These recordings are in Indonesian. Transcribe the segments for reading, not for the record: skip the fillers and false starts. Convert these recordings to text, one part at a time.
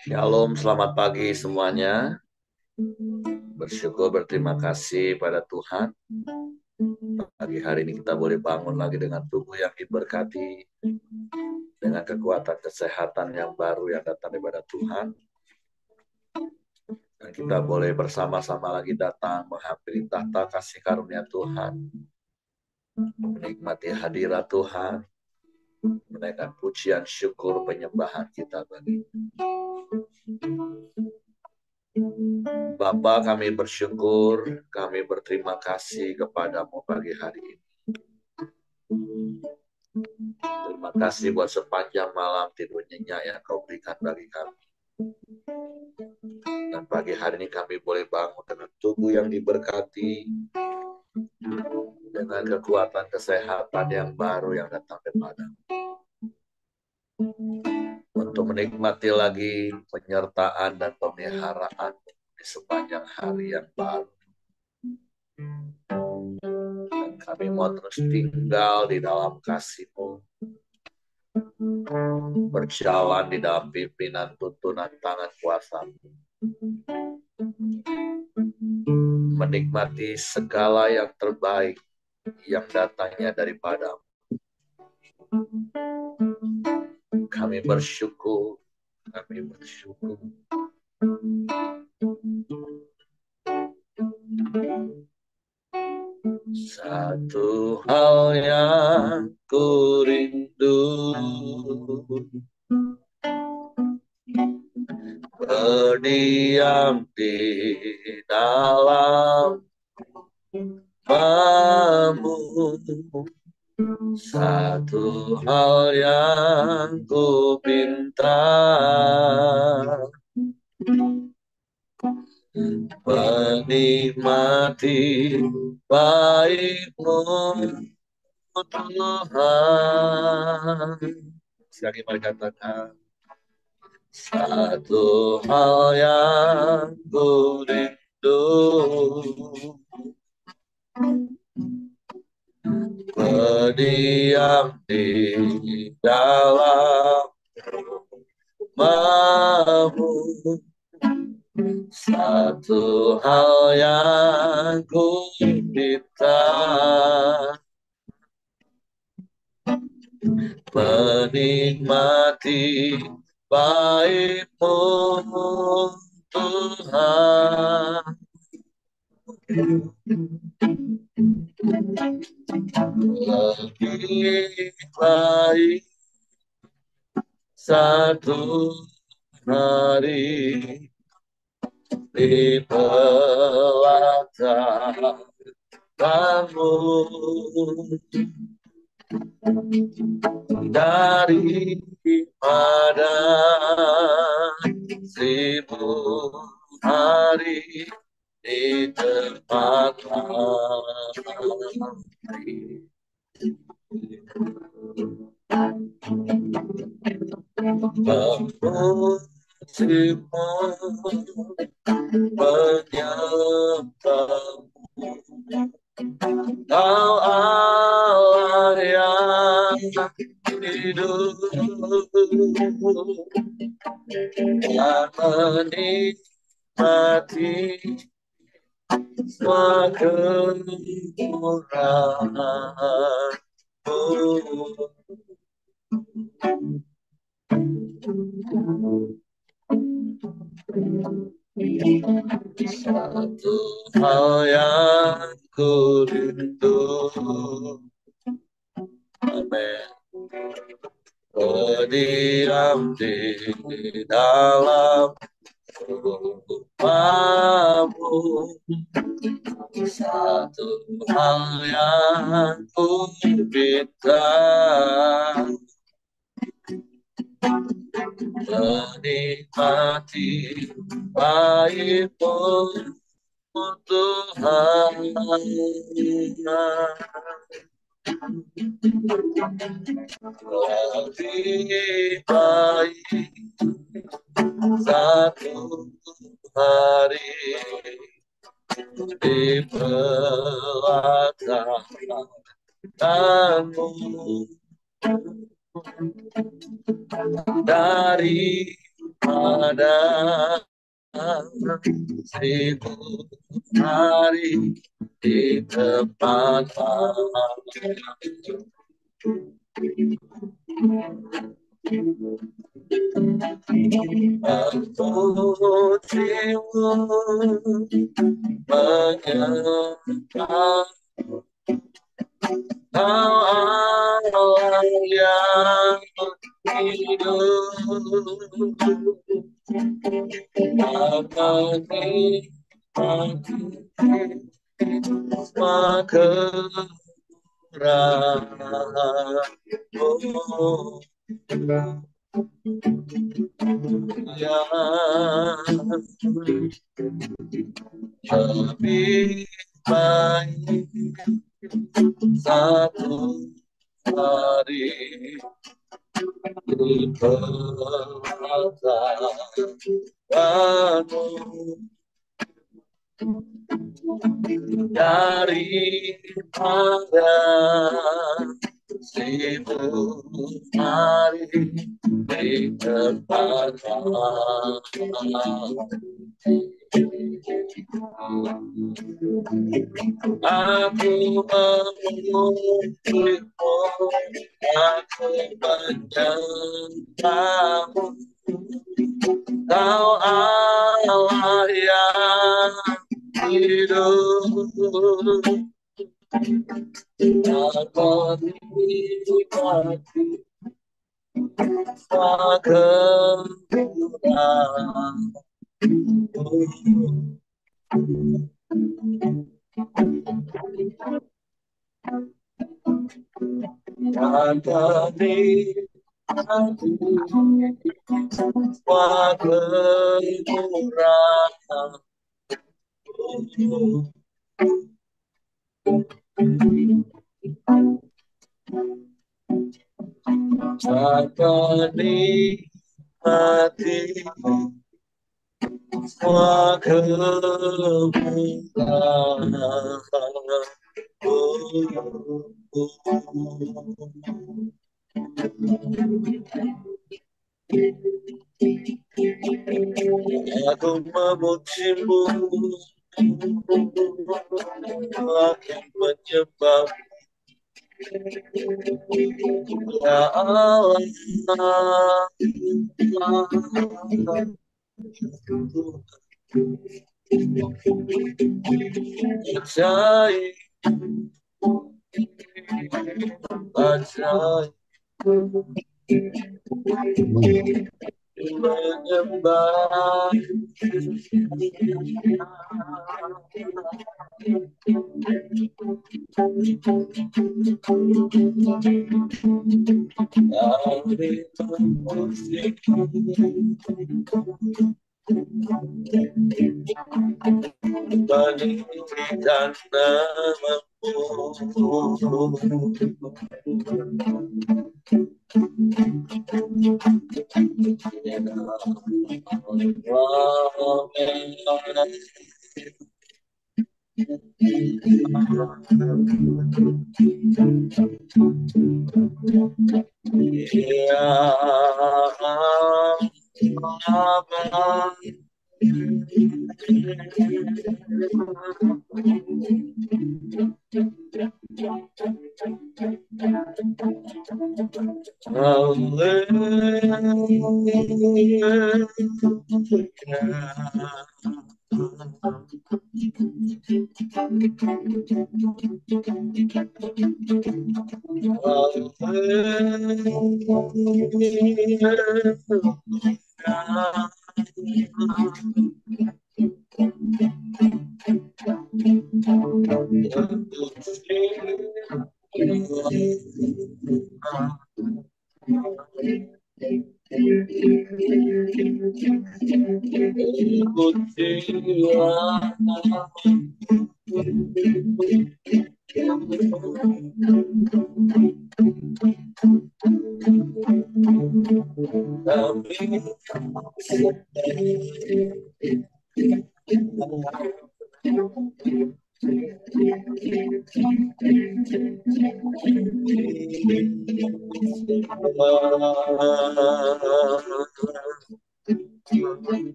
Shalom, selamat pagi semuanya. Bersyukur, berterima kasih pada Tuhan. Pagi hari ini kita boleh bangun lagi dengan tubuh yang diberkati, dengan kekuatan kesehatan yang baru yang datang daripada Tuhan. Dan kita boleh bersama-sama lagi datang menghampiri tahta kasih karunia Tuhan, menikmati hadirat Tuhan, menaikkan pujian, syukur, penyembahan kita bagi Bapa. Kami bersyukur, kami berterima kasih kepadamu pagi hari ini. Terima kasih buat sepanjang malam tidur nyenyak yang kau berikan bagi kami. Dan pagi hari ini kami boleh bangun dengan tubuh yang diberkati, dengan kekuatan kesehatan yang baru yang datang daripada untuk menikmati lagi penyertaan dan pemeliharaan di sepanjang hari yang baru. Dan kami mau terus tinggal di dalam kasih-Mu, berjalan di dalam pimpinan tuntunan tangan kuasa-Mu, menikmati segala yang terbaik yang datangnya daripada-Mu. Kami bersyukur, kami bersyukur. Satu hal yang ku rindu, berdiam di dalam bambu. Satu hal yang ku pinta, menikmati baik-Mu Tuhan. Sekali mari katakan, satu hal yang ku rindu, berdiam di dalam bambu. Satu hal yang ku minta, menikmati baik-Mu Tuhan. Lebih baik satu hari di belakangmu daripada 1000 hari di tempat lain. Memujimu, menyembahmu, Kau Allah yang hidup, dan menikmati semua kekuranganmu. Satu hal yang ku rindu, amin, berdiam di dalam rumah-Mu. Satu hal yang ku minta, menikmati baik-Mu Tuhan. Lebih baik satu hari di belakangmu pada seribu hari di tempat memujimu menyembah Kau Allah yang hidup abadi maka kuramu yang lebih baik satu hari di perhatianmu daripada seribu hari di tempat aku memujimu, aku menyembahmu, Kau Allah yang hidup, aku nikmati kekuranganmu. Kata nikmati semua kekuranganmu. Kata nikmati semua kekuranganmu. Aku memujimu, aku menyembah Ya Allah, ajaib, ajaib, menyembah meninggikan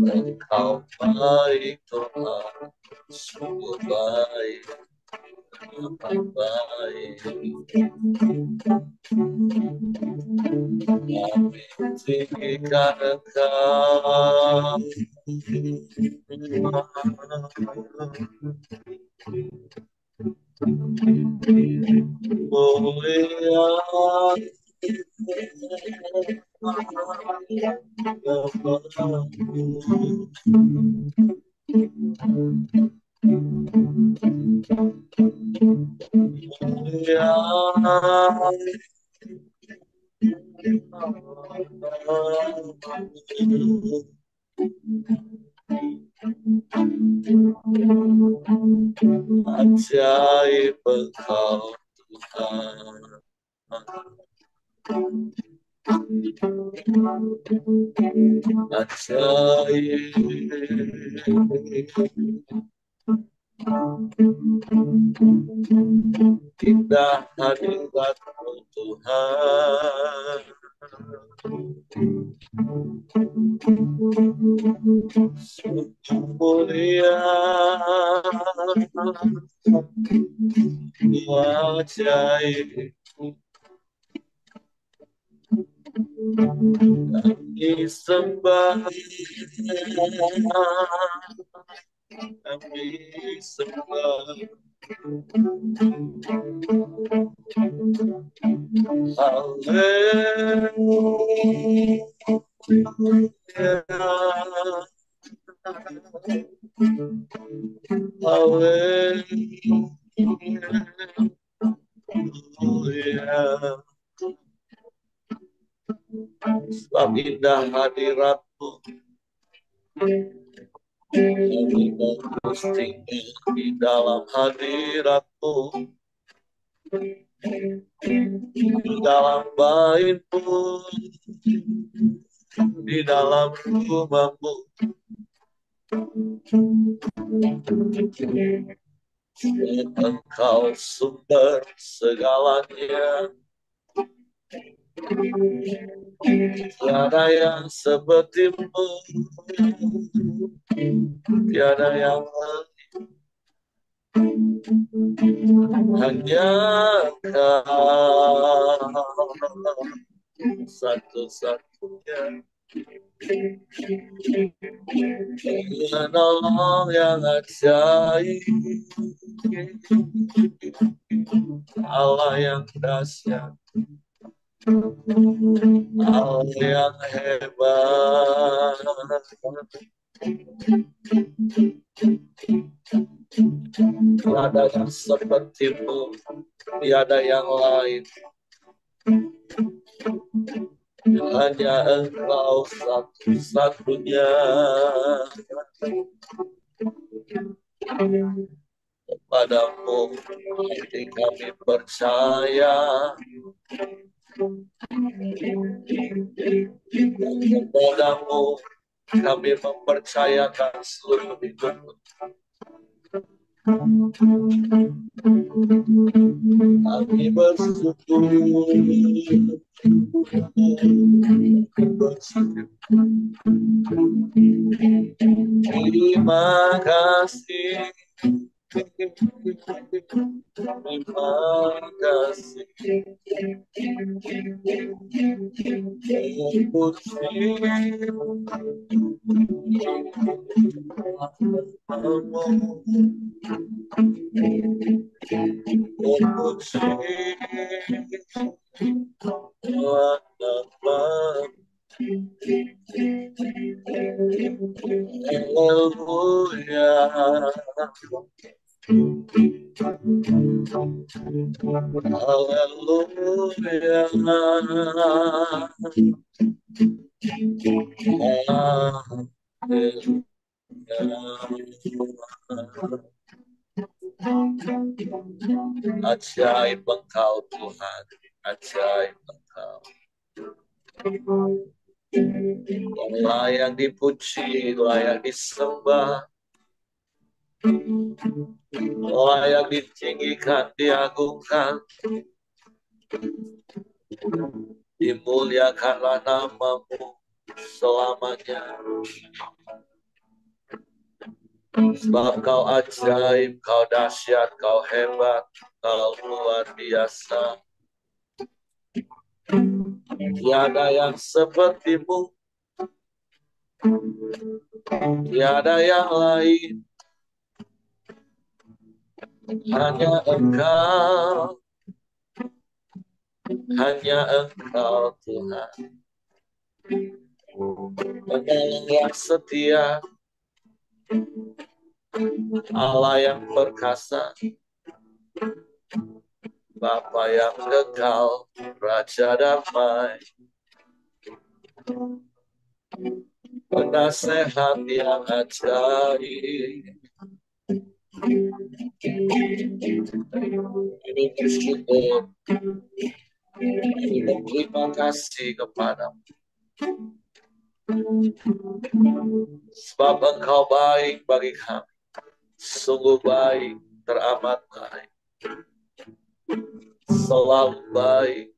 Engkau baik Tuhan, sungguh baik, amat baik. Kami tinggikan Engkau, mulia ajaib Engkau Tuhan, ajaib, indah hadirat-Mu Tuhan, sungguh mulia, ajaib. Kami sembah, kami sembah, haleluya. Sebab indah hadirat-Mu, kami terus tinggal di dalam hadirat-Mu, di dalam bait-Mu, di dalam rumah-Mu. Engkau sumber segalanya, tiada yang seperti-Mu, tiada yang lain, hanya Engkau satu-satunya penolong yang ajaib, Allah yang dahsyat, Allah yang hebat. Tiada yang seperti-Mu, tiada yang lain, hanya Engkau satu-satunya. Kepadamu hati kami percaya, kepadamu kami mempercayakan seluruh hidup. Kami bersyukur, terima kasih, terima kasih, Haleluya. Ajaib Engkau Tuhan, ajaib Engkau. Layak dipuji, layak disembah, layak ditinggikan, diagungkan. Dimuliakanlah namamu selamanya. Sebab kau ajaib, kau dahsyat, kau hebat, kau luar biasa. Tiada yang sepertimu, tiada yang lain, hanya Engkau, hanya Engkau Tuhan. Penolong yang setia, Allah yang perkasa, Bapa yang kekal, Raja damai, penasehat yang ajaib. Ini bersyukur, ini berterima kasih kepadamu. Sebab Engkau baik bagi kami, sungguh baik, teramat baik, selalu baik,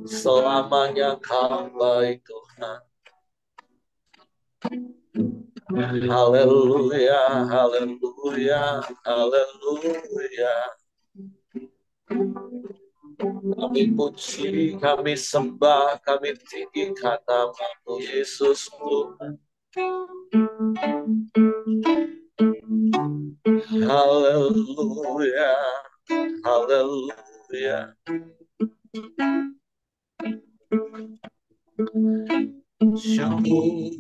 selamanya Kau baik Tuhan. Haleluya, haleluya, haleluya. Kami puji, kami sembah, kami tinggikan nama-Mu Yesus Tuhan. Haleluya, haleluya. Syukur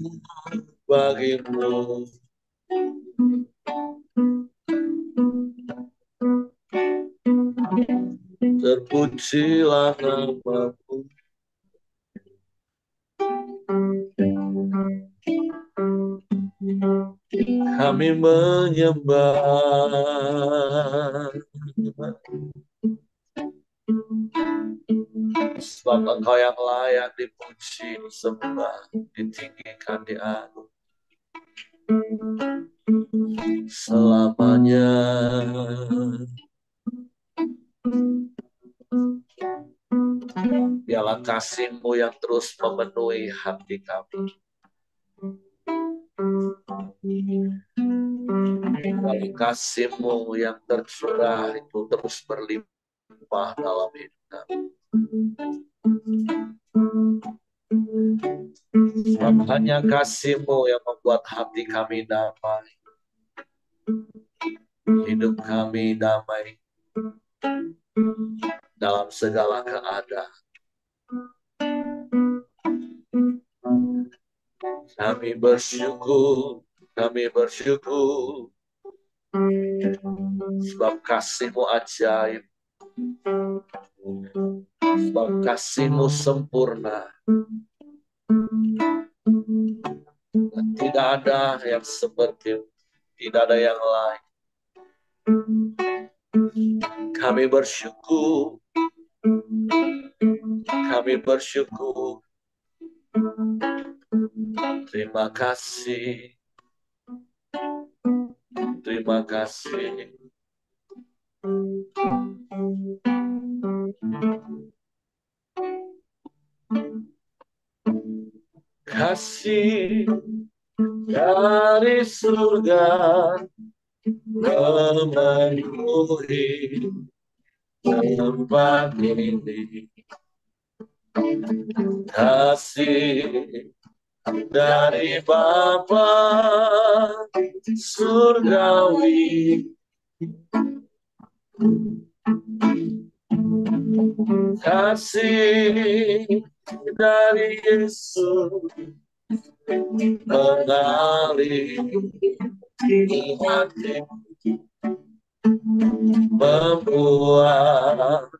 bagimu. Terpujilah nama-Mu. Kami menyembah. Sebab Engkau yang layak dipuji, disembah, ditinggikan, diagung selamanya. Biarlah kasih-Mu yang terus memenuhi hati kami. Biarlah kasih-Mu yang tercurah itu terus berlimpah dalam hidup kami. Sebab hanya kasih-Mu yang membuat hati kami damai, hidup kami damai dalam segala keadaan. Kami bersyukur, kami bersyukur, sebab kasih-Mu ajaib, sebab kasih-Mu sempurna. Tidak ada yang seperti, tidak ada yang lain. Kami bersyukur, kami bersyukur. Terima kasih, terima kasih. Kasih dari surga memenuhi tempat ini. Kasih dari Bapa surgawi, kasih dari Yesus mengalir di hati, membuat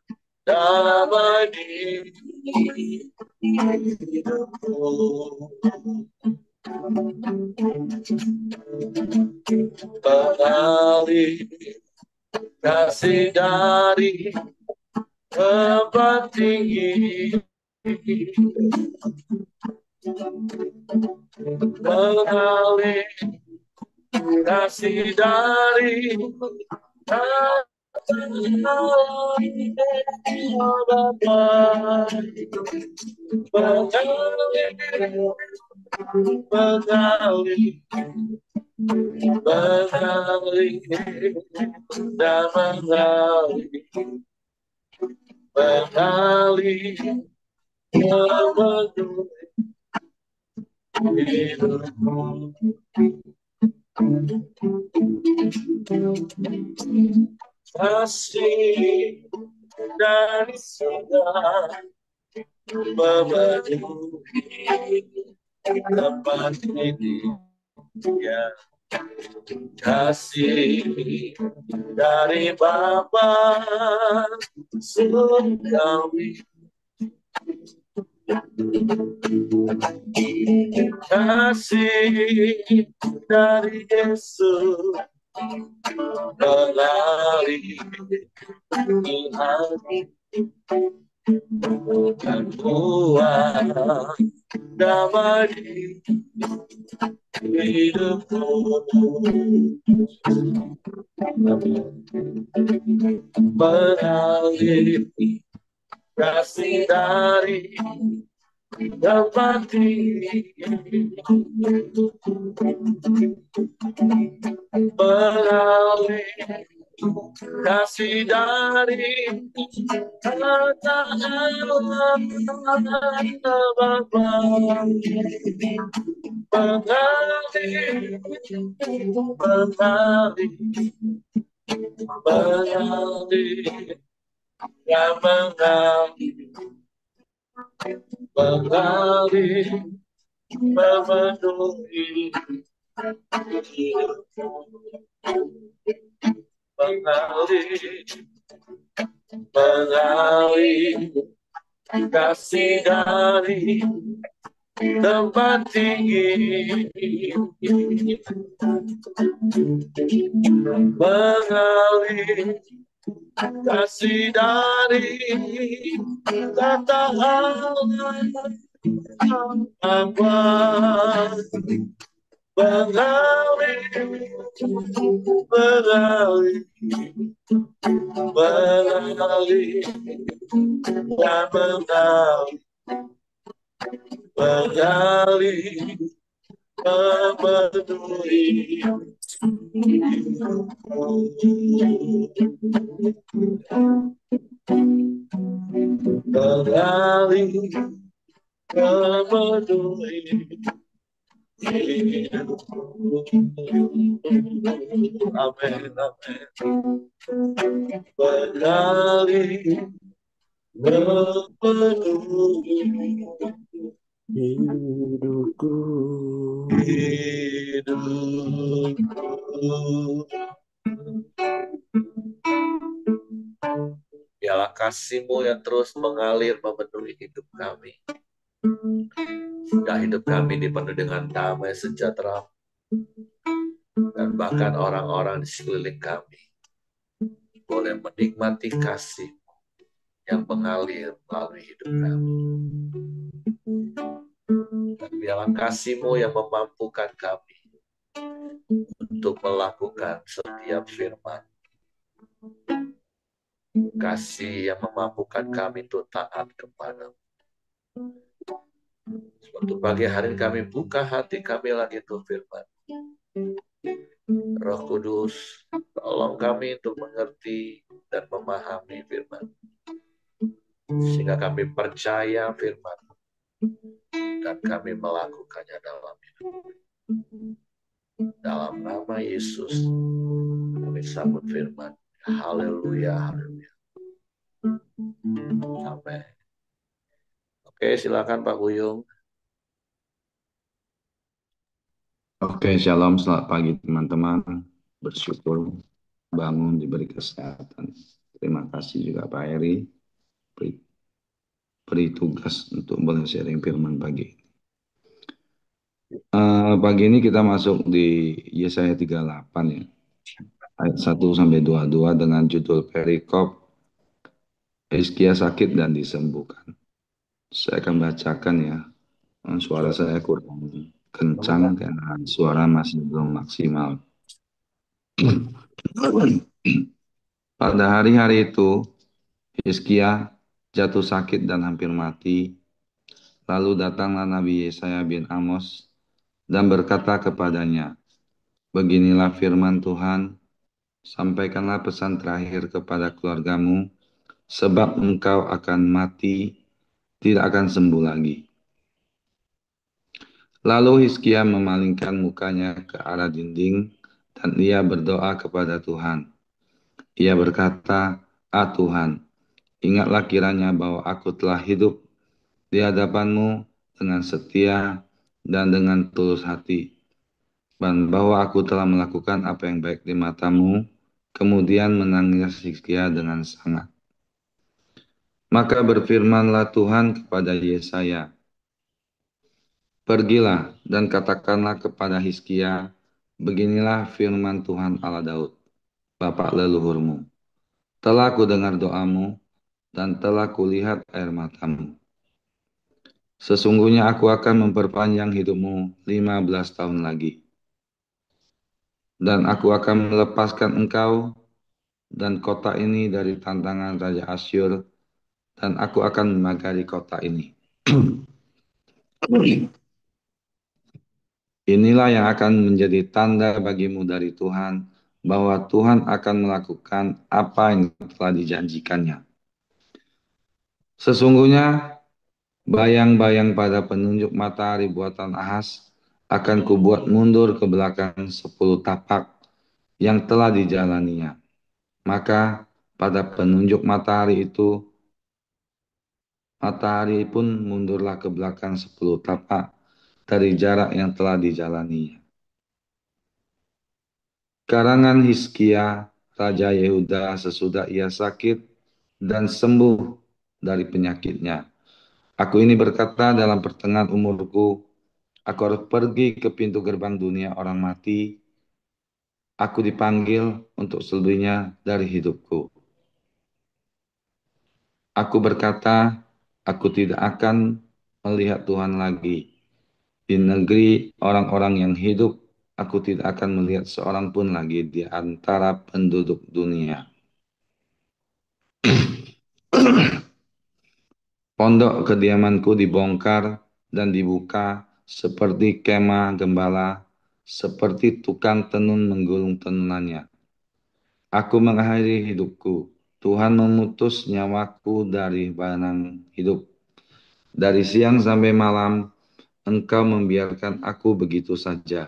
damai di hidupku, mengalir kasih dari tempat tinggi, mengalir kasih dari Bapa, mengalir, mengalir, mengalir, dan mengalir, mengalir, memenuhi hidupku. Kasih dari surga memenuhi tempat ini, ya. Kasih dari Bapa surgawi, kasih dari Yesus mengalir di hati, dan buat damai di hidupku, mengalir kasih dari tempat tinggi, mengalir kasih dari kata Allah Bapa, mengalir, mengalir, mengalir, dan mengalir, mengalir, memenuhi hidupku, mengalir, mengalir kasih dari tempat tinggi, mengalir kasih dari kata Allah apa, mengalir, mengalir, mengalir, dan mengalir, mengalir, memenuhi hidupku, mengalir, memenuhi hidupku. Amin, amin. Mengalir, memenuhi hidupku. hidupku. Biarlah kasih-Mu yang terus mengalir memenuhi hidup kami. Dan hidup kami dipenuhi dengan damai sejahtera, dan bahkan orang-orang di sekeliling kami boleh menikmati kasih yang mengalir melalui hidup kami. Dan biarlah kasih-Mu yang memampukan kami untuk melakukan setiap firman. Kasih yang memampukan kami untuk taat kepada-Mu. Suatu pagi hari kami buka hati kami lagi untuk firman. Roh Kudus, tolong kami untuk mengerti dan memahami firman, sehingga kami percaya firman dan kami melakukannya dalam hidup. Dalam nama Yesus kami sambut firman. Haleluya, haleluya. Amin. Oke, silakan Pak Buyung. Oke, shalom, selamat pagi teman-teman. Bersyukur bangun diberi kesehatan. Terima kasih juga Pak Heri beri, beri tugas untuk boleh sharing firman pagi. Pagi ini kita masuk di Yesaya 38 ya, ayat 1 sampai 22 dengan judul perikop Hizkia sakit dan disembuhkan. Saya akan bacakan ya. Suara saya kurang kencang karena suara masih belum maksimal. Pada hari-hari itu, Hizkia jatuh sakit dan hampir mati. Lalu datanglah Nabi Yesaya bin Amos dan berkata kepadanya, "Beginilah firman Tuhan, sampaikanlah pesan terakhir kepada keluargamu, sebab engkau akan mati, tidak akan sembuh lagi." Lalu Hizkia memalingkan mukanya ke arah dinding dan ia berdoa kepada Tuhan. Ia berkata, "Ah Tuhan, ingatlah kiranya bahwa aku telah hidup di hadapanmu dengan setia dan dengan tulus hati, dan bahwa aku telah melakukan apa yang baik di matamu." Kemudian menangis Hizkia dengan sangat. Maka berfirmanlah Tuhan kepada Yesaya, "Pergilah dan katakanlah kepada Hizkia, beginilah firman Tuhan Allah Daud, Bapa leluhurmu. Telah kudengar doamu dan telah kulihat air matamu. Sesungguhnya aku akan memperpanjang hidupmu 15 tahun lagi. Dan aku akan melepaskan engkau dan kota ini dari tantangan Raja Asyur, dan aku akan memagari kota ini. Inilah yang akan menjadi tanda bagimu dari Tuhan, bahwa Tuhan akan melakukan apa yang telah dijanjikannya. Sesungguhnya bayang-bayang pada penunjuk matahari buatan Ahaz akan kubuat mundur ke belakang 10 tapak yang telah dijalaninya. Maka pada penunjuk matahari itu, matahari pun mundurlah ke belakang 10 tapak dari jarak yang telah dijalaninya. Karangan Hizkia, Raja Yehuda sesudah ia sakit dan sembuh dari penyakitnya. Aku ini berkata dalam pertengahan umurku, aku harus pergi ke pintu gerbang dunia orang mati. Aku dipanggil untuk selebihnya dari hidupku. Aku berkata, aku tidak akan melihat Tuhan lagi. Di negeri orang-orang yang hidup, aku tidak akan melihat seorang pun lagi di antara penduduk dunia. Pondok kediamanku dibongkar dan dibuka seperti kemah gembala, seperti tukang tenun menggulung tenunannya. Aku mengakhiri hidupku. Tuhan memutus nyawaku dari banang hidup. Dari siang sampai malam, Engkau membiarkan aku begitu saja.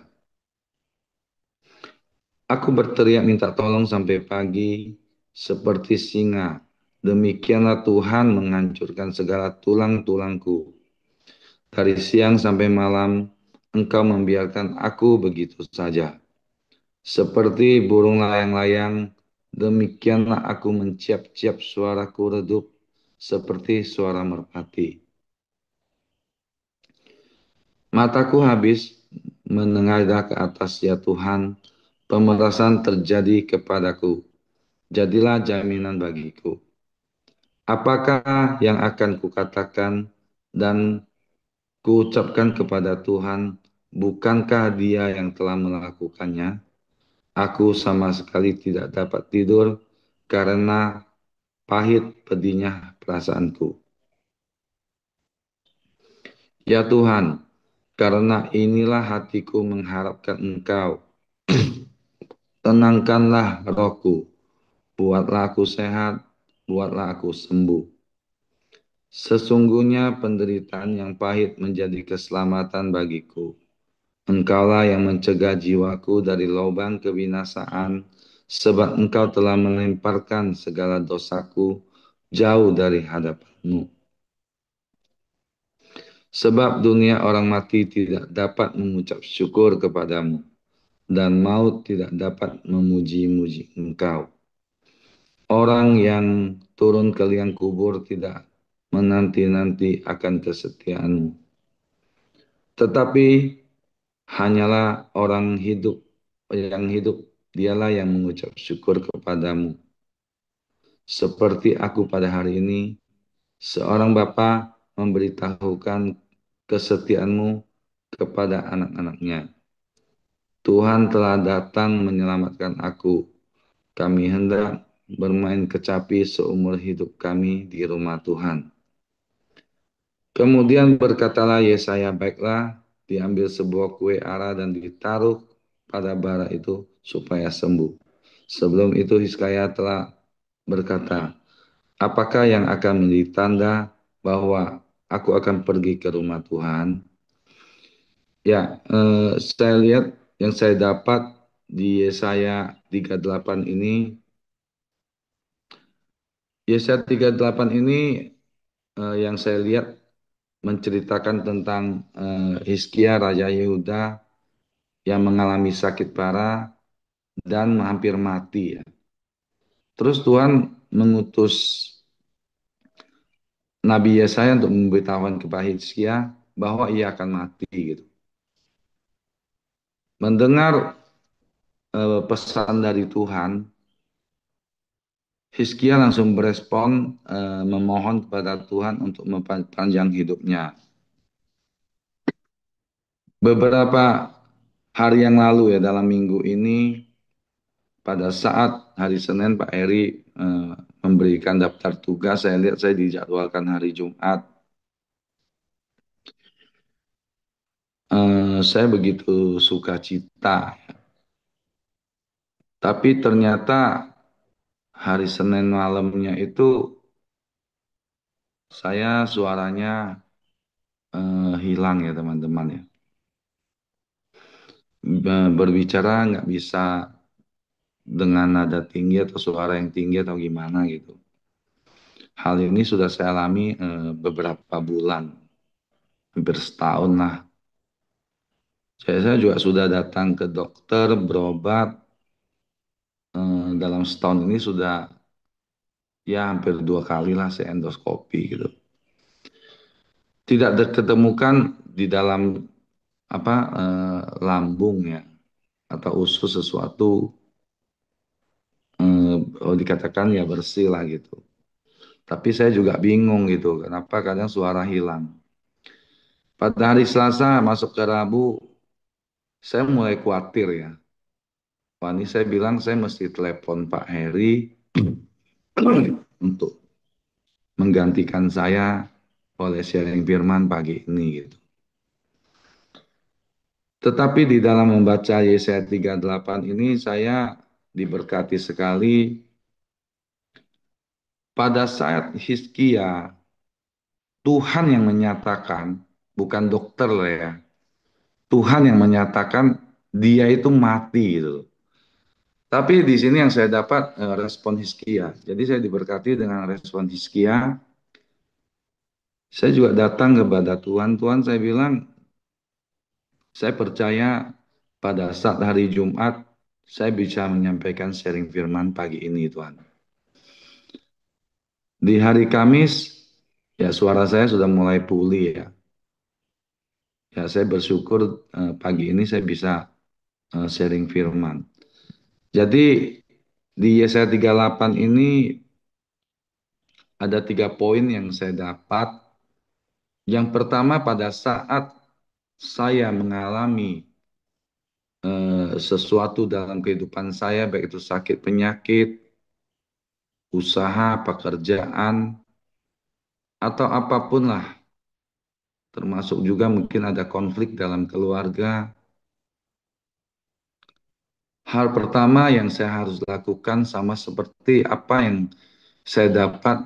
Aku berteriak minta tolong sampai pagi, seperti singa. Demikianlah Tuhan menghancurkan segala tulang-tulangku. Dari siang sampai malam, Engkau membiarkan aku begitu saja. Seperti burung layang-layang, demikianlah aku menciap-ciap, suaraku redup seperti suara merpati. Mataku habis menengadah ke atas, ya Tuhan, pemerasan terjadi kepadaku. Jadilah jaminan bagiku. Apakah yang akan kukatakan dan kuucapkan kepada Tuhan? Bukankah Dia yang telah melakukannya? Aku sama sekali tidak dapat tidur karena pahit pedihnya perasaanku. Ya Tuhan, karena inilah hatiku mengharapkan Engkau. Tenangkanlah rohku, buatlah aku sehat, buatlah aku sembuh. Sesungguhnya penderitaan yang pahit menjadi keselamatan bagiku. Engkaulah yang mencegah jiwaku dari lubang kebinasaan, sebab Engkau telah melemparkan segala dosaku jauh dari hadapan-Mu. Sebab dunia orang mati tidak dapat mengucap syukur kepadamu, dan maut tidak dapat memuji-muji engkau. Orang yang turun ke liang kubur tidak menanti-nanti akan kesetiaanmu. Tetapi hanyalah orang hidup yang hidup, dialah yang mengucap syukur kepadamu. Seperti aku pada hari ini, seorang bapa memberitahukan kesetiaanmu kepada anak-anaknya. Tuhan telah datang menyelamatkan aku. Kami hendak bermain kecapi seumur hidup kami di rumah Tuhan. Kemudian berkatalah Yesaya, baiklah, diambil sebuah kue ara dan ditaruh pada bara itu supaya sembuh. Sebelum itu Hizkia telah berkata, apakah yang akan menjadi tanda bahwa aku akan pergi ke rumah Tuhan? Ya, saya lihat yang saya dapat di Yesaya 38 ini, Yesaya 38 ini yang saya lihat menceritakan tentang Hizkia Raja Yehuda yang mengalami sakit parah dan hampir mati ya. Terus Tuhan mengutus Nabi Yesaya untuk memberitahukan kepada Hizkia bahwa ia akan mati gitu. Mendengar pesan dari Tuhan, Hizkia langsung berespon memohon kepada Tuhan untuk memperpanjang hidupnya. Beberapa hari yang lalu ya, dalam minggu ini, pada saat hari Senin Pak Eri memberikan daftar tugas, saya lihat saya dijadwalkan hari Jumat. Saya begitu sukacita, tapi ternyata hari Senin malamnya itu saya suaranya hilang ya teman-teman ya. Berbicara nggak bisa dengan nada tinggi atau suara yang tinggi atau gimana gitu. Hal ini sudah saya alami beberapa bulan, hampir setahun lah. Saya juga sudah datang ke dokter, berobat. Dalam setahun ini sudah ya hampir 2 kali lah saya endoskopi gitu. Tidak ketemukan di dalam apa lambung ya atau usus sesuatu dikatakan ya bersih lah gitu. Tapi saya juga bingung gitu, kenapa kadang suara hilang. Pada hari Selasa masuk ke Rabu, saya mulai khawatir ya. Wah, ini saya bilang saya mesti telepon Pak Heri untuk menggantikan saya oleh sharing firman pagi ini gitu. Tetapi di dalam membaca Yesaya 38 ini saya diberkati sekali pada saat Hizkia, Tuhan yang menyatakan, bukan dokter lah ya, Tuhan yang menyatakan dia itu mati gitu. Tapi di sini yang saya dapat respon Hizkia. Jadi saya diberkati dengan respon Hizkia. Saya juga datang kepada Tuhan. Tuhan, saya bilang, saya percaya pada saat hari Jumat saya bisa menyampaikan sharing firman pagi ini Tuhan. Di hari Kamis ya suara saya sudah mulai pulih ya. Ya saya bersyukur pagi ini saya bisa sharing firman. Jadi di Yesaya 38 ini ada 3 poin yang saya dapat. Yang pertama, pada saat saya mengalami sesuatu dalam kehidupan saya, baik itu sakit penyakit, usaha, pekerjaan, atau apapun lah, termasuk juga mungkin ada konflik dalam keluarga. Hal pertama yang saya harus lakukan sama seperti apa yang saya dapat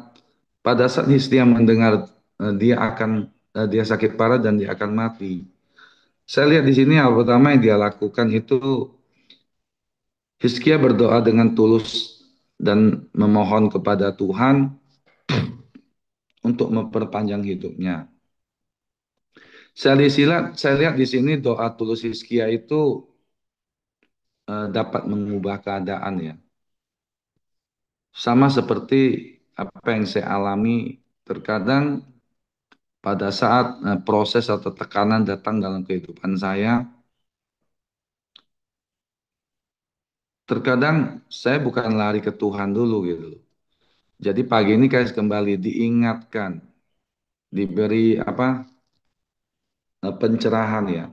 pada saat Hizkia mendengar dia sakit parah dan dia akan mati. Saya lihat di sini hal pertama yang dia lakukan itu Hizkia berdoa dengan tulus dan memohon kepada Tuhan untuk memperpanjang hidupnya. Saya lihat di sini doa tulus Hizkia itu dapat mengubah keadaan ya. Sama seperti apa yang saya alami terkadang pada saat proses atau tekanan datang dalam kehidupan saya, terkadang saya bukan lari ke Tuhan dulu gitu. Jadi pagi ini kayak kembali diingatkan, diberi apa pencerahan ya.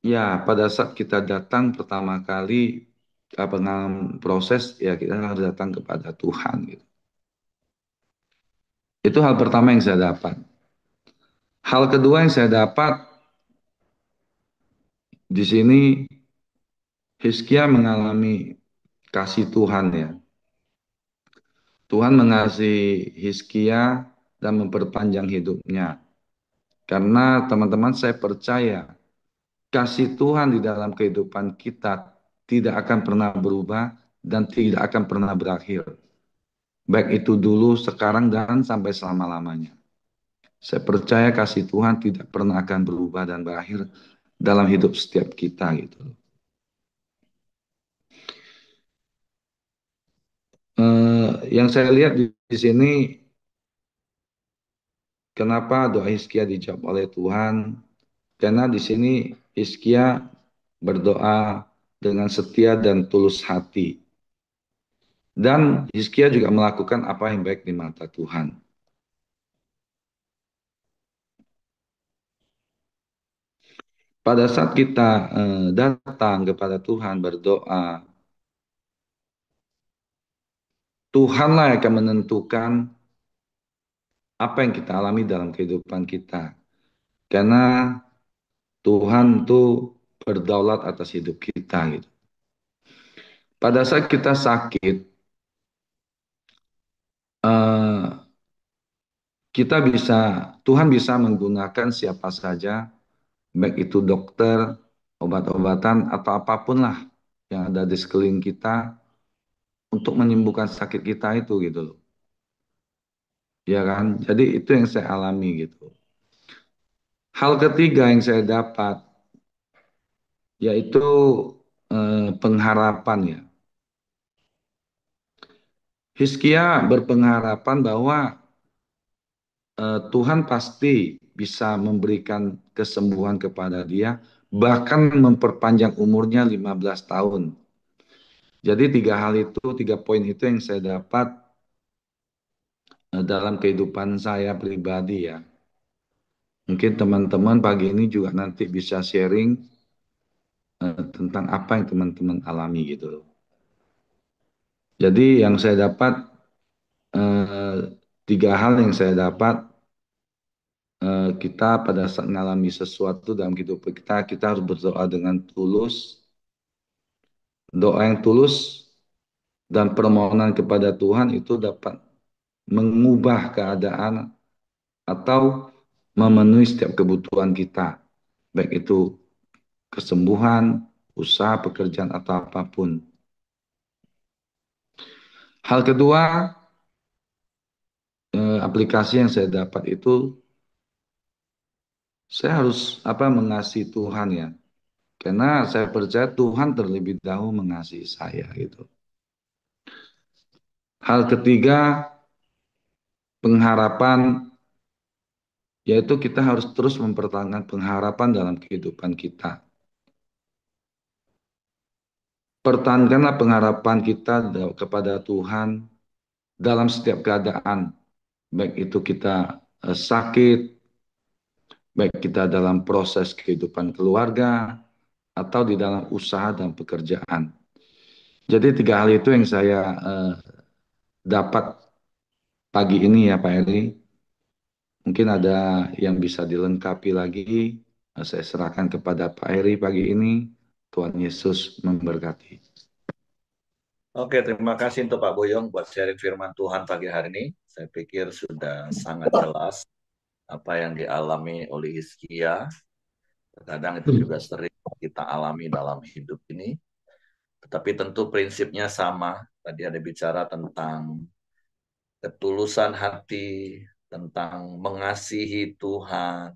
Ya, pada saat kita datang pertama kali pengalaman proses ya kita harus datang kepada Tuhan gitu. Itu hal pertama yang saya dapat. Hal kedua yang saya dapat di sini Hizkia mengalami kasih Tuhan ya. Tuhan mengasihi Hizkia dan memperpanjang hidupnya. Karena teman-teman saya percaya kasih Tuhan di dalam kehidupan kita tidak akan pernah berubah dan tidak akan pernah berakhir. Baik itu dulu, sekarang, dan sampai selama-lamanya. Saya percaya kasih Tuhan tidak pernah akan berubah dan berakhir dalam hidup setiap kita gitu. Yang saya lihat di sini, kenapa doa Hizkia dijawab oleh Tuhan? Karena di sini Hizkia berdoa dengan setia dan tulus hati. Dan Hizkia juga melakukan apa yang baik di mata Tuhan. Pada saat kita datang kepada Tuhan berdoa, Tuhanlah yang akan menentukan apa yang kita alami dalam kehidupan kita. Karena Tuhan itu berdaulat atas hidup kita gitu. Pada saat kita sakit, eh, kita bisa Tuhan bisa menggunakan siapa saja, baik itu dokter, obat-obatan atau apapun lah yang ada di sekeliling kita untuk menyembuhkan sakit kita itu gitu loh. Ya kan? Jadi itu yang saya alami gitu. Hal ketiga yang saya dapat yaitu pengharapan ya. Hizkia berpengharapan bahwa Tuhan pasti bisa memberikan kesembuhan kepada dia, bahkan memperpanjang umurnya 15 tahun. Jadi tiga hal itu, tiga poin itu yang saya dapat dalam kehidupan saya pribadi ya. Mungkin teman-teman pagi ini juga nanti bisa sharing tentang apa yang teman-teman alami gitu loh. Jadi yang saya dapat, eh, tiga hal yang saya dapat, kita pada saat mengalami sesuatu dalam kehidupan kita, kita harus berdoa dengan tulus. Doa yang tulus dan permohonan kepada Tuhan itu dapat mengubah keadaan atau memenuhi setiap kebutuhan kita, baik itu kesembuhan, usaha, pekerjaan, atau apapun. Hal kedua, aplikasi yang saya dapat itu, saya harus mengasihi Tuhan ya. Karena saya percaya Tuhan terlebih dahulu mengasihi saya gitu. Hal ketiga, pengharapan, yaitu kita harus terus mempertahankan pengharapan dalam kehidupan kita. Pertahankanlah pengharapan kita kepada Tuhan dalam setiap keadaan, baik itu kita sakit, baik kita dalam proses kehidupan keluarga, atau di dalam usaha dan pekerjaan. Jadi tiga hal itu yang saya dapat pagi ini ya Pak Eri. Mungkin ada yang bisa dilengkapi lagi. Saya serahkan kepada Pak Eri pagi ini. Tuhan Yesus memberkati. Oke, terima kasih untuk Pak Boyong buat sharing firman Tuhan pagi hari ini. Saya pikir sudah sangat jelas apa yang dialami oleh Hizkia. Kadang itu juga sering kita alami dalam hidup ini. Tetapi tentu prinsipnya sama. Tadi ada bicara tentang ketulusan hati, tentang mengasihi Tuhan,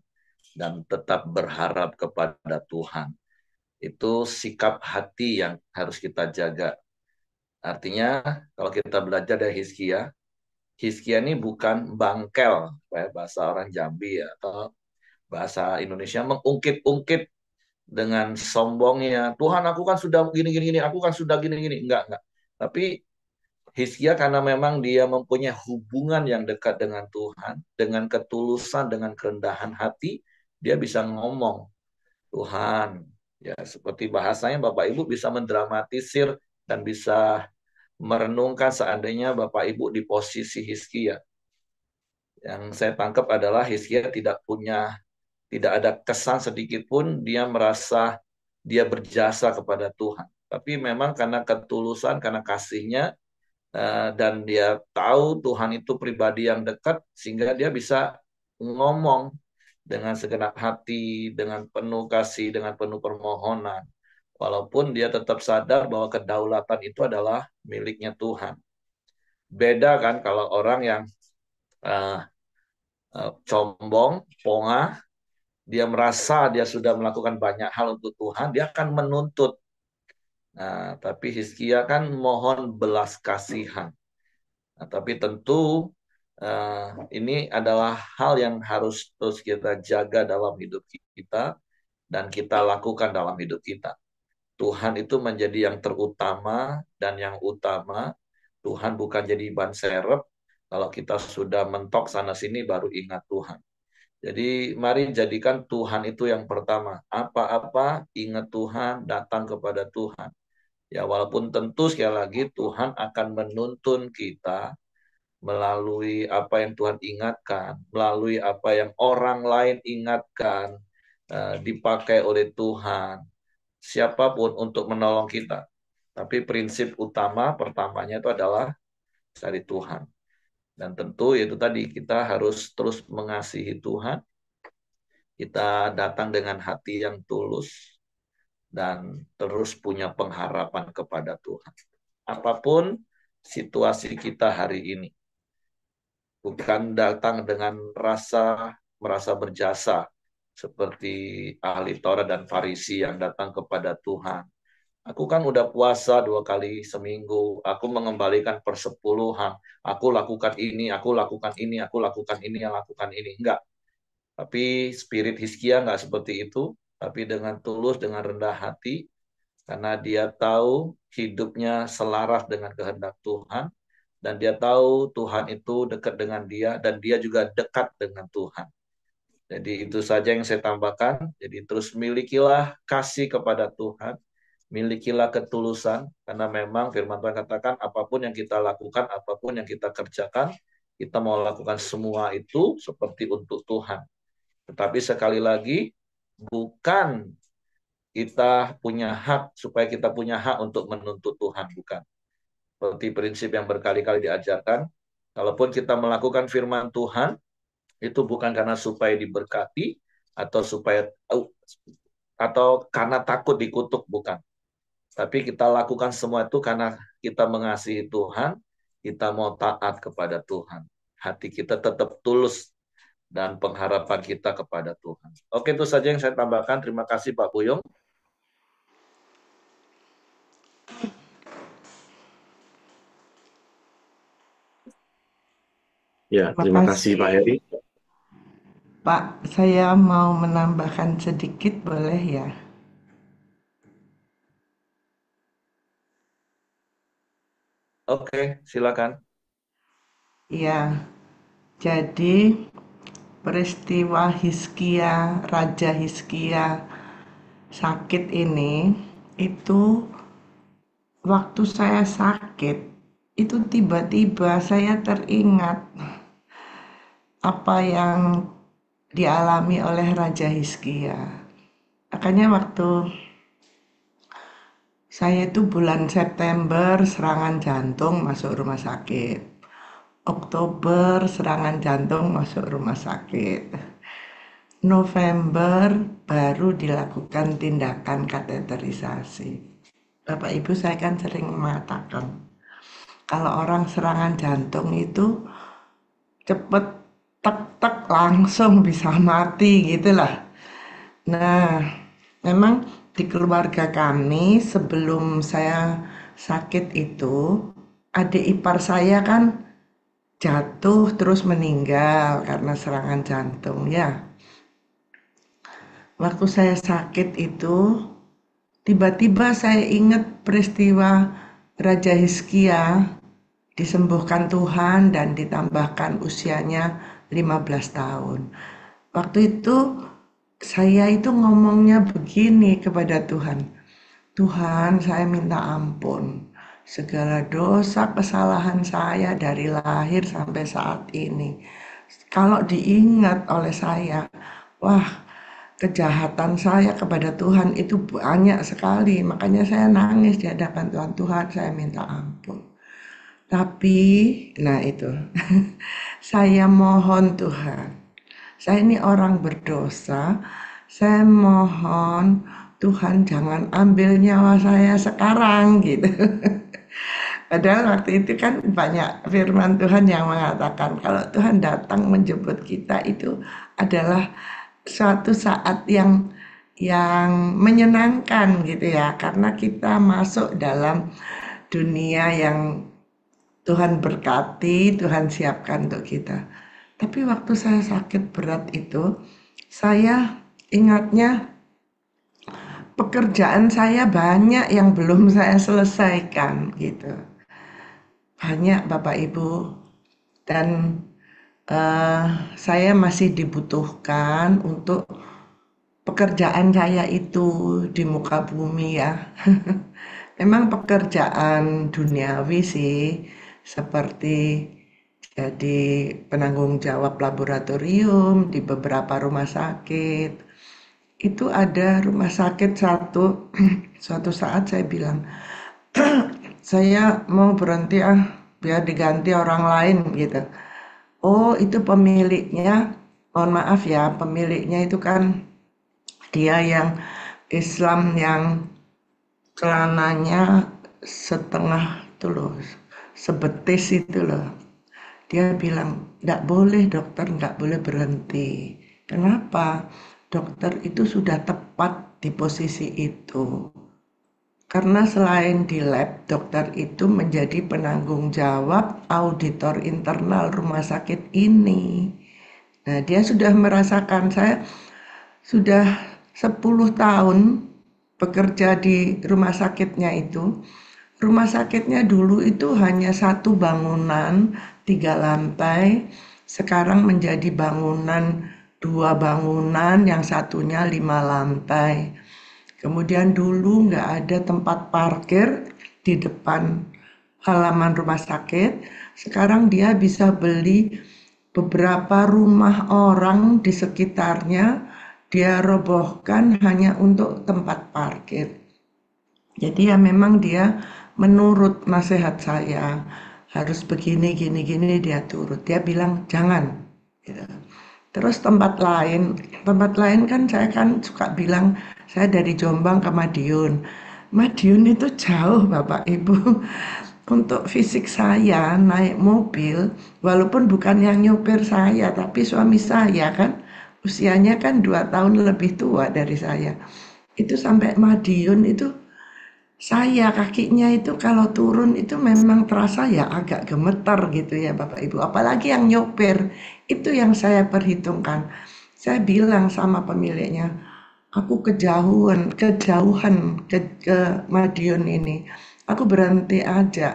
dan tetap berharap kepada Tuhan. Itu sikap hati yang harus kita jaga. Artinya kalau kita belajar dari Hizkia, Hizkia ini bukan bangkel, bahasa orang Jambi ya, atau bahasa Indonesia mengungkit-ungkit dengan sombongnya. Tuhan, aku kan sudah gini-gini, aku kan sudah gini-gini. Enggak. Tapi Hizkia karena memang dia mempunyai hubungan yang dekat dengan Tuhan, dengan ketulusan, dengan kerendahan hati, dia bisa ngomong, Tuhan, ya seperti bahasanya Bapak Ibu bisa mendramatisir dan bisa merenungkan seandainya Bapak Ibu di posisi Hizkia. Yang saya tangkap adalah Hizkia tidak ada kesan sedikit pun dia merasa dia berjasa kepada Tuhan. Tapi memang karena ketulusan, karena kasihnya, dan dia tahu Tuhan itu pribadi yang dekat, sehingga dia bisa ngomong dengan segenap hati, dengan penuh kasih, dengan penuh permohonan. Walaupun dia tetap sadar bahwa kedaulatan itu adalah miliknya Tuhan. Beda kan kalau orang yang uh, sombong, pongah, dia merasa dia sudah melakukan banyak hal untuk Tuhan, dia akan menuntut. Nah, tapi Hizkia kan mohon belas kasihan. Nah, tapi tentu ini adalah hal yang harus terus kita jaga dalam hidup kita dan kita lakukan dalam hidup kita. Tuhan itu menjadi yang terutama dan yang utama. Tuhan bukan jadi ban serep. Kalau kita sudah mentok sana sini baru ingat Tuhan. Jadi mari jadikan Tuhan itu yang pertama. Apa-apa ingat Tuhan, datang kepada Tuhan. Ya walaupun tentu sekali lagi Tuhan akan menuntun kita melalui apa yang Tuhan ingatkan, melalui apa yang orang lain ingatkan, dipakai oleh Tuhan, siapapun untuk menolong kita. Tapi prinsip utama pertamanya itu adalah dari Tuhan. Dan tentu itu tadi kita harus terus mengasihi Tuhan, kita datang dengan hati yang tulus, dan terus punya pengharapan kepada Tuhan. Apapun situasi kita hari ini, bukan datang dengan merasa berjasa seperti ahli Taurat dan Farisi yang datang kepada Tuhan. Aku kan udah puasa 2 kali seminggu, aku mengembalikan persepuluhan, aku lakukan ini, aku lakukan ini, aku lakukan ini, yang lakukan ini. Enggak. Tapi spirit Hizkia enggak seperti itu, tapi dengan tulus, dengan rendah hati, karena dia tahu hidupnya selaras dengan kehendak Tuhan, dan dia tahu Tuhan itu dekat dengan dia, dan dia juga dekat dengan Tuhan. Jadi itu saja yang saya tambahkan. Jadi terus milikilah kasih kepada Tuhan, milikilah ketulusan, karena memang firman Tuhan katakan apapun yang kita lakukan, apapun yang kita kerjakan, kita mau lakukan semua itu seperti untuk Tuhan. Tetapi sekali lagi, bukan kita punya hak, supaya kita punya hak untuk menuntut Tuhan, bukan. Seperti prinsip yang berkali-kali diajarkan, kalaupun kita melakukan firman Tuhan, itu bukan karena supaya diberkati, atau karena takut dikutuk, bukan. Tapi kita lakukan semua itu karena kita mengasihi Tuhan, kita mau taat kepada Tuhan. Hati kita tetap tulus dan pengharapan kita kepada Tuhan. Oke, itu saja yang saya tambahkan. Terima kasih Pak Buyung. Ya, terima kasih Pak Heri. Pak, saya mau menambahkan sedikit, boleh ya? Oke, silakan. Ya, jadi peristiwa Hizkia, Raja Hizkia sakit ini, itu waktu saya sakit, itu tiba-tiba saya teringat apa yang dialami oleh Raja Hizkia. Makanya waktu saya itu bulan September serangan jantung masuk rumah sakit. Oktober serangan jantung masuk rumah sakit. November baru dilakukan tindakan kateterisasi. Bapak Ibu, saya kan sering mengatakan kalau orang serangan jantung itu cepet tek-tek langsung bisa mati gitu lah. Nah, memang di keluarga kami sebelum saya sakit itu, adik ipar saya kan jatuh terus meninggal karena serangan jantung ya. Waktu saya sakit itu, tiba-tiba saya ingat peristiwa Raja Hizkia disembuhkan Tuhan dan ditambahkan usianya 15 tahun. Waktu itu saya itu ngomongnya begini kepada Tuhan. Tuhan, saya minta ampun. Segala dosa kesalahan saya dari lahir sampai saat ini. Kalau diingat oleh saya, wah, kejahatan saya kepada Tuhan itu banyak sekali. Makanya saya nangis di hadapan Tuhan. Tuhan, saya minta ampun. Tapi, nah itu, saya mohon Tuhan. Saya ini orang berdosa. Saya mohon Tuhan jangan ambil nyawa saya sekarang gitu. Padahal waktu itu kan banyak firman Tuhan yang mengatakan kalau Tuhan datang menjemput kita itu adalah suatu saat yang menyenangkan gitu ya, karena kita masuk dalam dunia yang Tuhan berkati, Tuhan siapkan untuk kita. Tapi waktu saya sakit berat itu, saya ingatnya pekerjaan saya banyak yang belum saya selesaikan gitu. Banyak Bapak Ibu, dan saya masih dibutuhkan untuk pekerjaan saya itu di muka bumi ya. Memang pekerjaan duniawi sih, seperti jadi penanggung jawab laboratorium di beberapa rumah sakit. Itu ada rumah sakit satu, suatu saat saya bilang, saya mau berhenti biar diganti orang lain gitu. Oh, itu pemiliknya, mohon maaf ya, pemiliknya itu kan dia yang Islam yang celananya setengah itu loh, sebetis itu loh. Dia bilang, nggak boleh dokter, nggak boleh berhenti. Kenapa? Dokter itu sudah tepat di posisi itu. Karena selain di lab, dokter itu menjadi penanggung jawab auditor internal rumah sakit ini. Nah, dia sudah merasakan, saya sudah 10 tahun bekerja di rumah sakitnya itu. Rumah sakitnya dulu itu hanya satu bangunan, 3 lantai. Sekarang menjadi bangunan, 2 bangunan, yang satunya 5 lantai. Kemudian dulu nggak ada tempat parkir di depan halaman rumah sakit. Sekarang dia bisa beli beberapa rumah orang di sekitarnya, dia robohkan hanya untuk tempat parkir. Jadi ya memang dia menurut nasihat saya, harus begini, gini, dia turut. Dia bilang jangan. Gitu. Terus tempat lain kan saya kan suka bilang, saya dari Jombang ke Madiun. Madiun itu jauh Bapak Ibu. Untuk fisik saya naik mobil, walaupun bukan yang nyopir saya, tapi suami saya kan, usianya kan 2 tahun lebih tua dari saya. Itu sampai Madiun itu, saya kakinya itu kalau turun itu memang terasa ya agak gemetar gitu ya Bapak Ibu. Apalagi yang nyopir, itu yang saya perhitungkan. Saya bilang sama pemiliknya, aku kejauhan ke Madiun ini. Aku berhenti aja.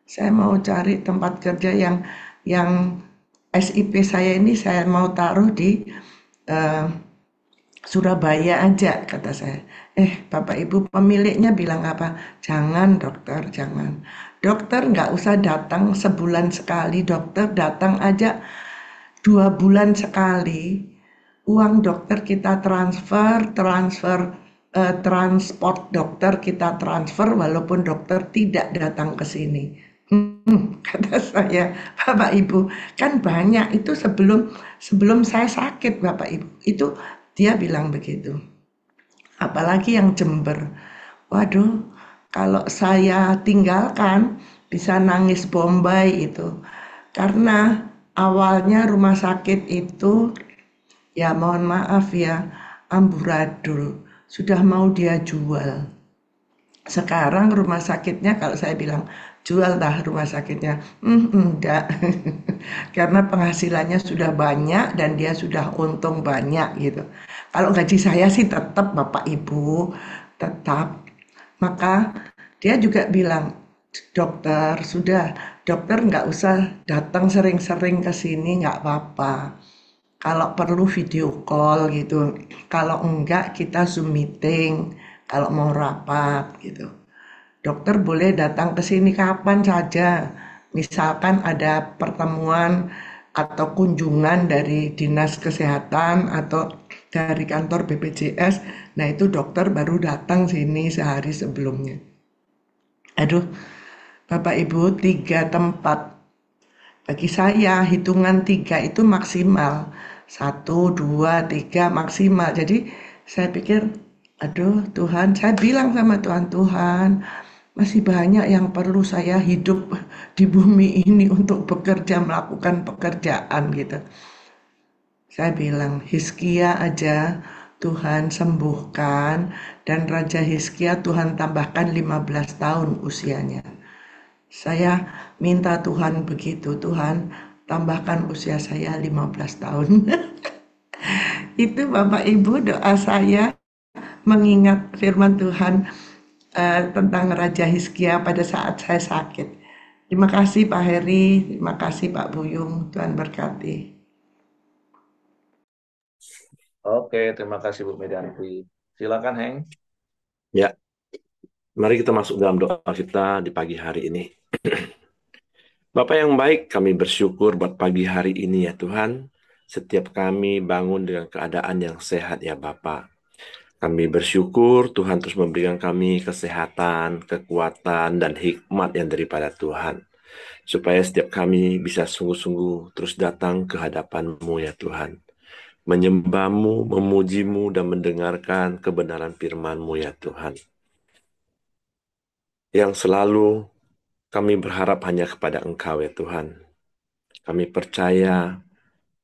Saya mau cari tempat kerja yang SIP saya ini saya mau taruh di Surabaya aja, kata saya. Bapak Ibu, pemiliknya bilang apa? Jangan dokter, jangan. Dokter nggak usah datang sebulan sekali, dokter datang aja 2 bulan sekali. Uang dokter kita transfer, transport dokter kita transfer, walaupun dokter tidak datang ke sini. Kata saya, Bapak Ibu, kan banyak itu sebelum saya sakit Bapak Ibu. Itu dia bilang begitu. Apalagi yang Jember. Waduh, kalau saya tinggalkan bisa nangis Bombay itu. Karena awalnya rumah sakit itu, ya mohon maaf ya, amburadul, sudah mau dia jual. Sekarang rumah sakitnya kalau saya bilang jual dah rumah sakitnya, enggak, karena penghasilannya sudah banyak dan dia sudah untung banyak gitu. Kalau gaji saya sih tetap Bapak Ibu, tetap. Maka dia juga bilang, dokter sudah, dokter nggak usah datang sering-sering ke sini nggak apa-apa. Kalau perlu video call gitu, kalau enggak kita Zoom meeting, kalau mau rapat gitu. Dokter boleh datang ke sini kapan saja. Misalkan ada pertemuan atau kunjungan dari dinas kesehatan atau dari kantor BPJS, nah itu dokter baru datang sini sehari sebelumnya. Aduh, Bapak Ibu, 3 tempat. Bagi saya hitungan 3 itu maksimal. 1, 2, 3 maksimal. Jadi saya pikir, aduh Tuhan, saya bilang sama Tuhan, Tuhan, masih banyak yang perlu saya hidup di bumi ini untuk bekerja, melakukan pekerjaan gitu. Saya bilang, Hizkia aja Tuhan sembuhkan, dan Raja Hizkia Tuhan tambahkan 15 tahun usianya. Saya minta Tuhan begitu, Tuhan tambahkan usia saya 15 tahun. Itu Bapak Ibu doa saya mengingat firman Tuhan tentang Raja Hizkia pada saat saya sakit. Terima kasih Pak Heri, terima kasih Pak Buyung, Tuhan berkati. Oke, terima kasih Bu Medianti. Silakan Heng. Ya, mari kita masuk dalam doa kita di pagi hari ini. Bapak yang baik, kami bersyukur buat pagi hari ini ya Tuhan. Setiap kami bangun dengan keadaan yang sehat ya Bapak. Kami bersyukur Tuhan terus memberikan kami kesehatan, kekuatan, dan hikmat yang daripada Tuhan. Supaya setiap kami bisa sungguh-sungguh terus datang ke hadapan-Mu ya Tuhan. Menyembah-Mu, memuji-Mu, dan mendengarkan kebenaran firman-Mu ya Tuhan. Yang selalu kami berharap hanya kepada Engkau ya Tuhan. Kami percaya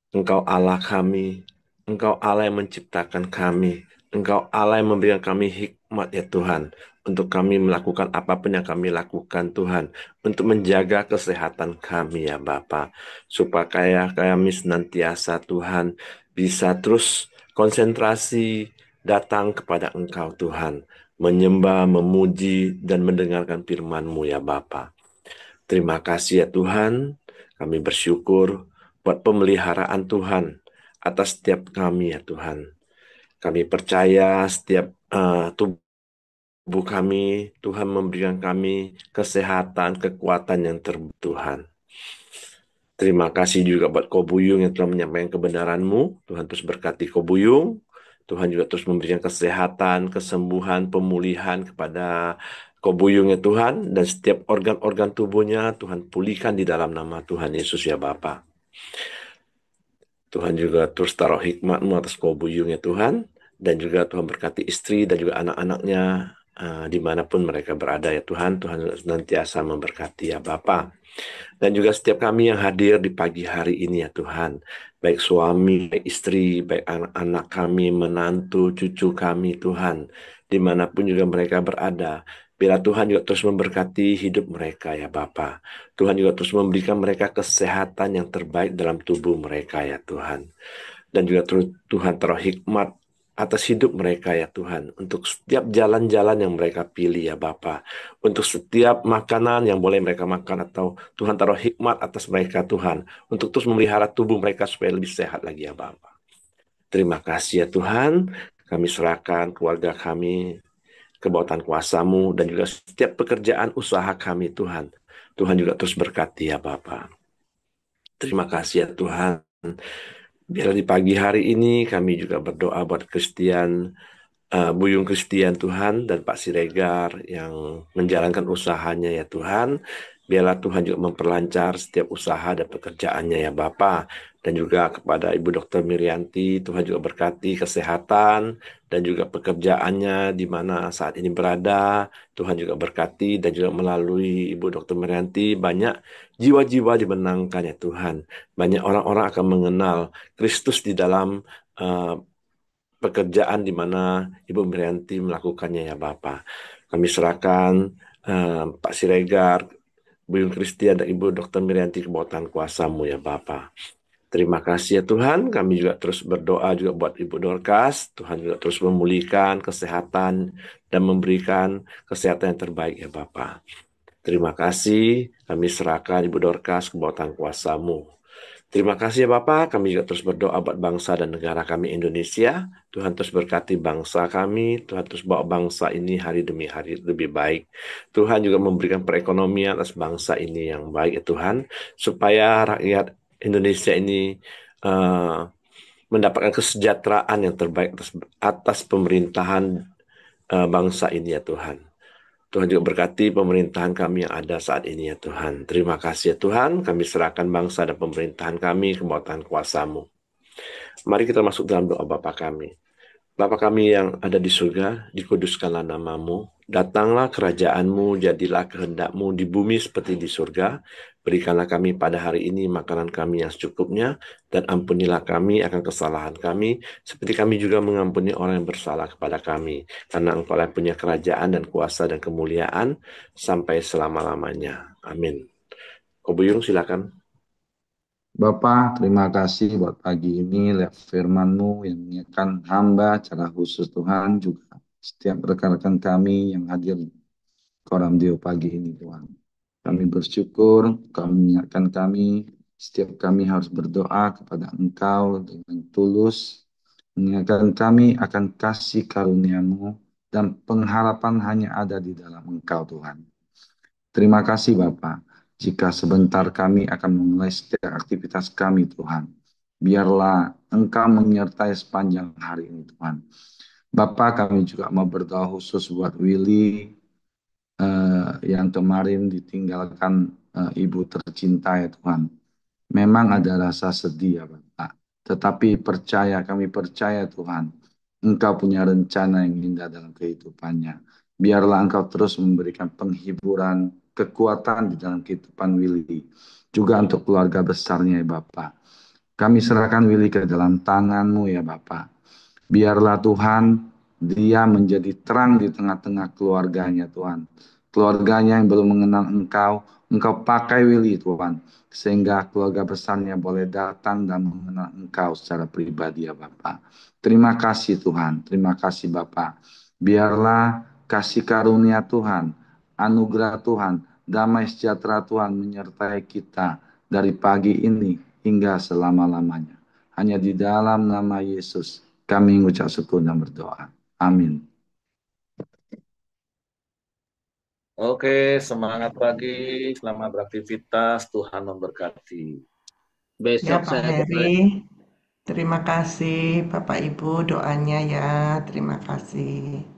Engkau Allah kami, Engkau Allah yang menciptakan kami, Engkau Allah yang memberikan kami hikmat ya Tuhan, untuk kami melakukan apapun yang kami lakukan Tuhan, untuk menjaga kesehatan kami ya Bapa, supaya kami senantiasa Tuhan bisa terus konsentrasi datang kepada Engkau Tuhan, menyembah, memuji, dan mendengarkan firman-Mu ya Bapa. Terima kasih ya Tuhan, kami bersyukur buat pemeliharaan Tuhan atas setiap kami ya Tuhan. Kami percaya setiap tubuh kami, Tuhan memberikan kami kesehatan, kekuatan yang terbaik Tuhan. Terima kasih juga buat Kobuyung yang telah menyampaikan kebenaran-Mu. Tuhan terus berkati Kobuyung. Tuhan juga terus memberikan kesehatan, kesembuhan, pemulihan kepada Kobuyung ya Tuhan. Dan setiap organ-organ tubuhnya Tuhan pulihkan di dalam nama Tuhan Yesus ya Bapa. Tuhan juga terus taruh hikmat-Mu atas Kobuyung ya Tuhan. Dan juga Tuhan berkati istri dan juga anak-anaknya dimanapun mereka berada ya Tuhan. Tuhan senantiasa memberkati ya Bapa. Dan juga setiap kami yang hadir di pagi hari ini ya Tuhan. Baik suami, baik istri, baik anak-anak kami, menantu, cucu kami Tuhan. Dimanapun juga mereka berada. Bila Tuhan juga terus memberkati hidup mereka ya Bapa. Tuhan juga terus memberikan mereka kesehatan yang terbaik dalam tubuh mereka ya Tuhan. Dan juga terus Tuhan taruh hikmat atas hidup mereka ya Tuhan, untuk setiap jalan-jalan yang mereka pilih ya Bapa, untuk setiap makanan yang boleh mereka makan, atau Tuhan taruh hikmat atas mereka Tuhan, untuk terus memelihara tubuh mereka supaya lebih sehat lagi ya Bapa. Terima kasih ya Tuhan, kami serahkan keluarga kami ke bawah tangan kuasa-Mu, dan juga setiap pekerjaan usaha kami Tuhan. Tuhan juga terus berkati ya Bapa. Terima kasih ya Tuhan. Biar di pagi hari ini kami juga berdoa buat Buyung Christian Tuhan, dan Pak Siregar yang menjalankan usahanya ya Tuhan. Biarlah Tuhan juga memperlancar setiap usaha dan pekerjaannya ya Bapa. Dan juga kepada Ibu Dr. Mirianti, Tuhan juga berkati kesehatan dan juga pekerjaannya di mana saat ini berada. Tuhan juga berkati, dan juga melalui Ibu Dr. Mirianti banyak jiwa-jiwa dimenangkan ya Tuhan. Banyak orang-orang akan mengenal Kristus di dalam pekerjaan di mana Ibu Mirianti melakukannya ya Bapak. Kami serahkan Pak Siregar, Bu Yung Christian dan Ibu Dr. Mirianti ke bawah tangan kuasa-Mu ya Bapak. Terima kasih ya Tuhan, kami juga terus berdoa juga buat Ibu Dorcas, Tuhan juga terus memulihkan kesehatan dan memberikan kesehatan yang terbaik ya Bapak. Terima kasih, kami serahkan Ibu Dorcas ke bawah tangan kuasa-Mu. Terima kasih ya Bapak, kami juga terus berdoa buat bangsa dan negara kami Indonesia. Tuhan terus berkati bangsa kami, Tuhan terus bawa bangsa ini hari demi hari lebih baik. Tuhan juga memberikan perekonomian atas bangsa ini yang baik ya Tuhan, supaya rakyat Indonesia ini eh, mendapatkan kesejahteraan yang terbaik atas pemerintahan bangsa ini ya Tuhan. Tuhan juga berkati pemerintahan kami yang ada saat ini ya Tuhan. Terima kasih ya Tuhan, kami serahkan bangsa dan pemerintahan kami ke bawah tangan kuasa-Mu. Mari kita masuk dalam doa Bapa kami. Bapa kami yang ada di surga, dikuduskanlah nama-Mu. Datanglah kerajaan-Mu, jadilah kehendak-Mu di bumi seperti di surga. Berikanlah kami pada hari ini makanan kami yang secukupnya, dan ampunilah kami akan kesalahan kami, seperti kami juga mengampuni orang yang bersalah kepada kami. Karena Engkau yang punya kerajaan dan kuasa dan kemuliaan sampai selama-lamanya. Amin. Ko Buyung silakan. Bapa, terima kasih buat pagi ini, lihat firman-Mu yang mengingatkan hamba secara khusus Tuhan, juga setiap rekan-rekan kami yang hadir Koram Deo pagi ini Tuhan. Kami bersyukur, Kau mengingatkan kami, setiap kami harus berdoa kepada Engkau dengan tulus, mengingatkan kami akan kasih karunia-Mu, dan pengharapan hanya ada di dalam Engkau Tuhan. Terima kasih Bapa. Jika sebentar kami akan memulai setiap aktivitas kami Tuhan, biarlah Engkau menyertai sepanjang hari ini Tuhan. Bapa, kami juga mau berdoa khusus buat Willy yang kemarin ditinggalkan ibu tercinta ya Tuhan. Memang ada rasa sedih ya Bapak, tetapi kami percaya Tuhan, Engkau punya rencana yang indah dalam kehidupannya. Biarlah Engkau terus memberikan penghiburan, kekuatan di dalam kehidupan Willy, juga untuk keluarga besarnya ya Bapak. Kami serahkan Willy ke dalam tangan-Mu ya Bapak. Biarlah Tuhan, dia menjadi terang di tengah-tengah keluarganya Tuhan. Keluarganya yang belum mengenal Engkau pakai Willy Tuhan. Sehingga keluarga besarnya boleh datang dan mengenal Engkau secara pribadi ya Bapak. Terima kasih Tuhan, terima kasih Bapak. Biarlah kasih karunia Tuhan, anugerah Tuhan, damai sejahtera Tuhan menyertai kita dari pagi ini hingga selama-lamanya. Hanya di dalam nama Yesus kami mengucap syukur dan berdoa. Amin. Oke, semangat pagi, selamat beraktivitas, Tuhan memberkati. Ya Besok Pak saya Heri, terima kasih Bapak Ibu doanya ya, terima kasih.